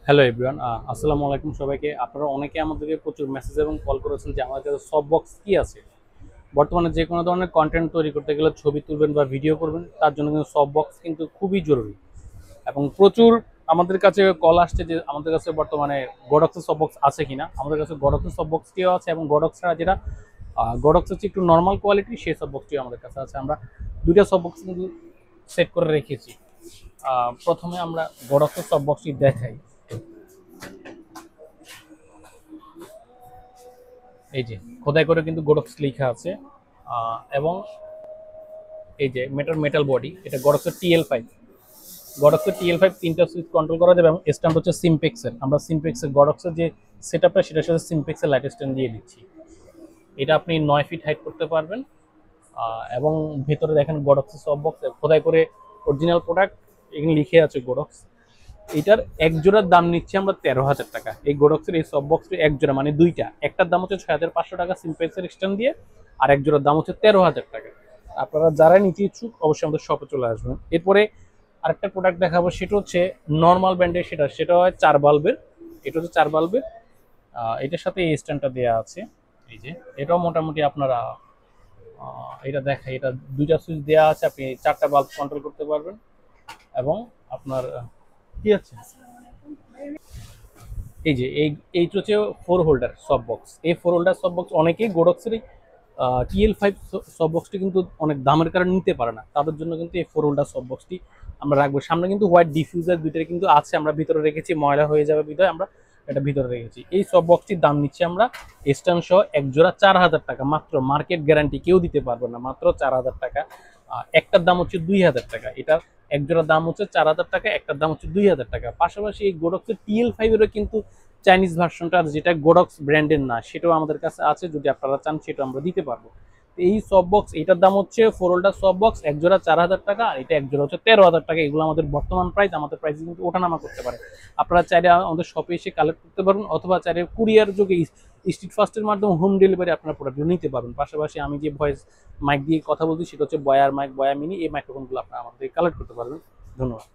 Hello everyone, আসসালামু আলাইকুম সবাইকে। আপনারা অনেকে আমাদেরকে প্রচুর মেসেজ এবং কল করেছেন যে আমাদের কাছে সব বক্স কি আছে। বর্তমানে যে কোনো ধরনের কন্টেন্ট তৈরি করতে গেলে ছবি তুলবেন বা ভিডিও করবেন, তার জন্য কিন্তু সব বক্স কিন্তু খুবই জরুরি। এবং প্রচুর আমাদের কাছে কল আসছে যে আমাদের কাছে বর্তমানে গডক্সের সব বক্স আছে কিনা। আমাদের কাছে গডক্সের সব বক্সটিও আছে এবং গডক্স ছাড়া যেটা গডক্স হচ্ছে একটু নর্মাল কোয়ালিটি, সেই সব বক্সটিও আমাদের কাছে আছে। আমরা দুইটা সব বক্স কিন্তু সেট করে রেখেছি। প্রথমে আমরা গডক্সের সব বক্সটি দেখাই। এই যে খোদাই করে কিন্তু গডক্স লেখা আছে। এবং এই যে মেটাল বডি, এটা গডক্সের TL5। গডক্সের TL5 তিনটা সুইচ কন্ট্রোল করা যাবে এবং স্ট্যান্ড হচ্ছে সিমপেক্সের। আমরা সিমপেক্সের গডক্সের যে সেটআপটা সেটার সাথে সিমপেক্সের লাইট স্ট্যান্ড দিয়ে দিচ্ছি। এটা আপনি 9 ফিট হাইট করতে পারবেন। এবং ভেতরে দেখেন গডক্সের সব বক্স খোদাই করে অরিজিনাল প্রোডাক্ট এখানে লিখে আছে গডক্স। এটার এক জোড়ার দাম নিচ্ছে আমরা 13,000 টাকা। এই গোডক্সের এই সব বক্সটি এক জোড়া মানে দুইটা, একটার দাম হচ্ছে 6,500 টাকা সিম্পেক্সের এক্সটেন্ড দিয়ে, আর এক জোড়ার দাম হচ্ছে 13,000 টাকা। আপনারা যারা নিতে ইচ্ছুক অবশ্যই আমাদের শপে চলে আসবেন। এরপরে আরেকটা প্রোডাক্ট দেখাবো, সেটা হচ্ছে নর্মাল ব্র্যান্ডের, সেটা হয় 4 বাল্বের। এটা হচ্ছে 4 বাল্বের। এটার সাথে এই স্ট্যান্ডটা দেওয়া আছে। এই যে এটাও মোটামুটি আপনারা এটা দেখাই, এটা দুইটা সুইচ দেওয়া আছে, আপনি 4টা বাল্ব কন্ট্রোল করতে পারবেন। এবং আপনার কি আছে, এই যে এইটা হচ্ছে 4 হোল্ডার সব বক্স। এই 4 হোল্ডার সব বক্স অনেকেই গোডক্সের TL5 সব বক্সটি কিন্তু অনেক দামের কারণে নিতে পারে না, তাদের জন্য কিন্তু এই 4 হোল্ডার সব বক্সটি আমরা রাখবো। সামনে কিন্তু হোয়াইট ডিফিউজার দুইটাই কিন্তু আছে, আমরা ভিতরে রেখেছি, ময়লা হয়ে যাবে বিধায় আমরা এটা ভিতরে রেখেছি। এই সব বক্সটির দাম নিচ্ছে আমরা স্ট্যান্ড সহ এক জোড়া 4,000 টাকা মাত্র। মার্কেট গ্যারান্টি কেউ দিতে পারবে না, মাত্র 4,000 টাকা। একটার দাম হচ্ছে 2,000 টাকা। এটার এক জোড়ার দাম হচ্ছে 4,000 টাকা, একটার দাম হচ্ছে 2,000 টাকা। পাশাপাশি এই গোডক্সের TL5 এরও কিন্তু চাইনিজ ভার্সনটা, যেটা গোডক্স ব্র্যান্ডের না, সেটাও আমাদের কাছে আছে। যদি আপনারা চান সেটা আমরা দিতে পারবো। এই সব বক্স, এটার দাম হচ্ছে 4 হোল্ডার সব বক্স এক জোড়া 4,000 টাকা, আর এটা এক জোড়া হচ্ছে 13,000 টাকা। এগুলো আমাদের বর্তমান প্রাইস, আমাদের প্রাইস কিন্তু ওঠানামা করতে পারে। আপনারা চাইলে আমাদের শপে এসে কালেক্ট করতে পারবেন, অথবা চাইলে কুরিয়ার যোগে স্ট্রিট ফাস্টের মাধ্যমে হোম ডেলিভারি আপনার প্রোডাক্টগুলো নিতে পারবেন। পাশাপাশি আমি যে ভয়েস মাইক দিয়ে কথা বলছি সেটা হচ্ছে বয়ার মাইক, বয়া মিনি, এই মাইক্রোফোনগুলো আপনারা আমাদের কালেক্ট করতে পারবেন। ধন্যবাদ।